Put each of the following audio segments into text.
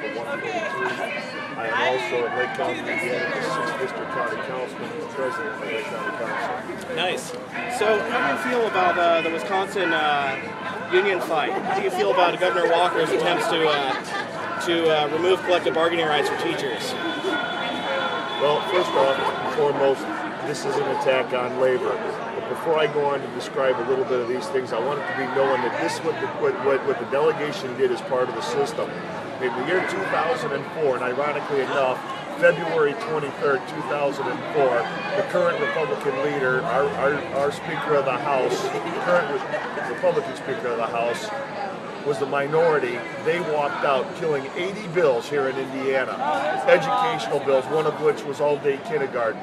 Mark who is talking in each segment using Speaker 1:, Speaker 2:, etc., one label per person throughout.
Speaker 1: Number 142. I am also in Lake County, Indiana, the 6th District County Councilman and the President of the Lake County Council.
Speaker 2: Nice. So how do you feel about the Wisconsin union fight? How do you feel about Governor Walker's attempts to remove collective bargaining rights for teachers?
Speaker 1: Well, first off and foremost, this is an attack on labor. But before I go on to describe a little bit of these things, I want it to be known that this what the delegation did as part of the system. In the year 2004, and ironically enough, February 23rd, 2004, the current Republican leader, our Speaker of the House, current Republican Speaker of the House, was the minority. They walked out killing 80 bills here in Indiana, educational bills, one of which was all-day kindergarten.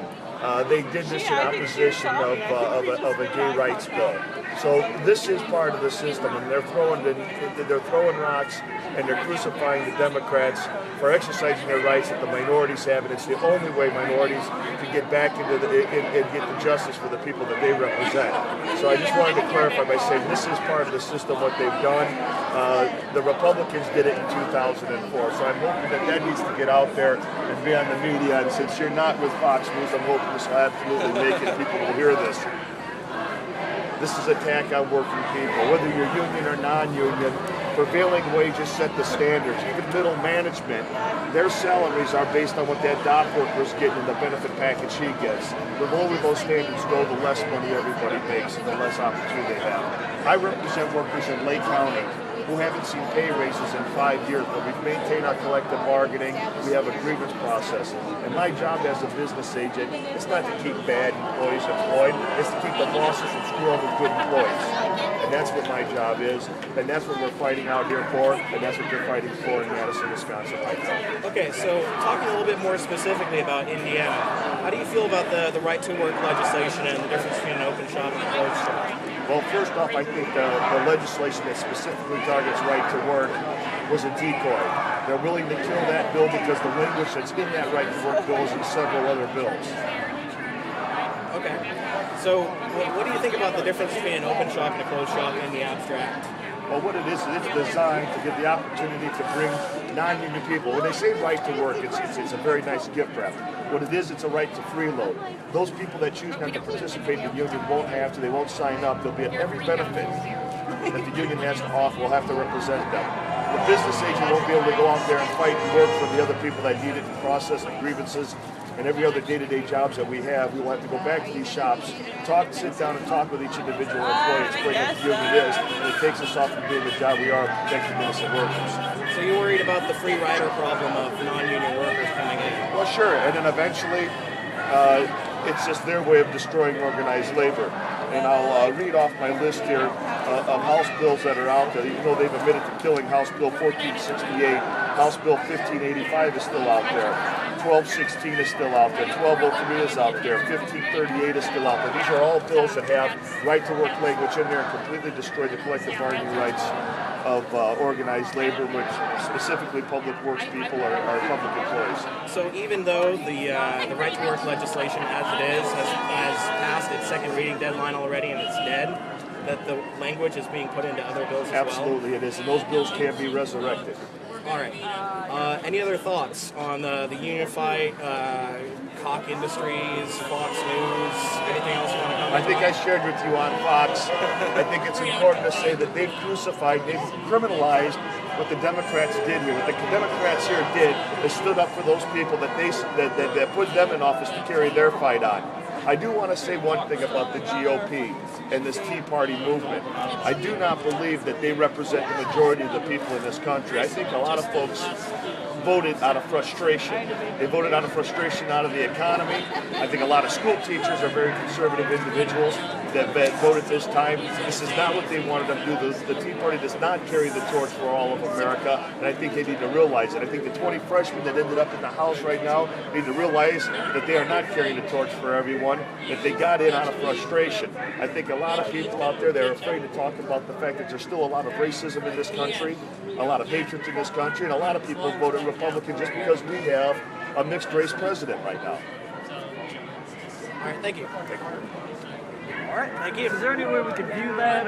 Speaker 1: They did this in opposition of a gay rights bill. So this is part of the system, and they're throwing rocks and they're crucifying the Democrats for exercising their rights that the minorities have, and it's the only way minorities can get back into and get the justice for the people that they represent. So I just wanted to clarify by saying this is part of the system, what they've done. The Republicans did it in 2004, so I'm hoping that needs to get out there and be on the media, and since you're not with Fox News, I'm hoping this will absolutely make it, people will hear this. This is an attack on working people, whether you're union or non-union. Prevailing wages set the standards. Even middle management, their salaries are based on what that dock worker's getting in the benefit package he gets. The lower those standards go, the less money everybody makes and the less opportunity they have. I represent workers in Lake County who haven't seen pay raises in 5 years, but we've maintained our collective bargaining. We have a grievance process. And my job as a business agent is not to keep bad employees employed, it's to keep the bosses from screwing with good employees. And that's what my job is, and that's what we're fighting out here for, and that's what they're fighting for in Madison, Wisconsin right now.
Speaker 2: Okay, so talking a little bit more specifically about Indiana, how do you feel about the right to work legislation and the difference between an open shop and a closed shop?
Speaker 1: Well, first off, I think the legislation that specifically targets right to work was a decoy. They're willing to kill that bill because the language that's in that right to work bill is in several other bills.
Speaker 2: Okay. So what do you think about the difference between an open shop and a closed shop in the abstract?
Speaker 1: Well, what it is, it's designed to give the opportunity to bring non-union people. When they say right to work, it's a very nice gift wrap. What it is, it's a right to freeload. Those people that choose not to participate in the union won't have to, they won't sign up. They'll be at every benefit that the union has to offer. We'll have to represent them. The business agent won't be able to go out there and fight and work for the other people that need it and process the grievances and every other day-to-day jobs that we have. We will have to go back to these shops, sit down and talk with each individual employee, explain what the union is, and it takes us off from doing the job we are protecting innocent workers.
Speaker 2: So you're worried about the free rider problem of non-union workers coming in?
Speaker 1: Well, sure, and then eventually it's just their way of destroying organized labor. And I'll read off my list here of House bills that are out there. Even though they've admitted to killing House Bill 1468, House Bill 1585 is still out there. 1216 is still out there. 1203 is out there. 1538 is still out there. These are all bills that have right to work language in there and completely destroy the collective bargaining rights of organized labor, which specifically public works people are public employees.
Speaker 2: So even though the right to work legislation as it is has passed its second reading deadline already and it's dead, that the language is being put into other bills as well?
Speaker 1: Absolutely it is, and those bills can be resurrected.
Speaker 2: All right. Any other thoughts on the union fight, Cock Industries, Fox News, anything else you want to comment on?
Speaker 1: I think I shared with you on Fox. I think it's important to say that they've crucified, they've criminalized what the Democrats did here. What the Democrats here did is stood up for those people that put them in office to carry their fight on. I do want to say one thing about the GOP and this Tea Party movement. I do not believe that they represent the majority of the people in this country. I think a lot of folks voted out of frustration. They voted out of frustration out of the economy. I think a lot of school teachers are very conservative individuals that voted this time. This is not what they wanted them to do. The Tea Party does not carry the torch for all of America, and I think they need to realize it. I think the 20 freshmen that ended up in the House right now need to realize that they are not carrying the torch for everyone, that they got in out of frustration. I think a lot of people out there, they're afraid to talk about the fact that there's still a lot of racism in this country, a lot of hatred in this country, and a lot of people voted Republican just because we have a mixed race president right now.
Speaker 2: All right, thank you.
Speaker 3: All right, thank you. Is there any way we could view that?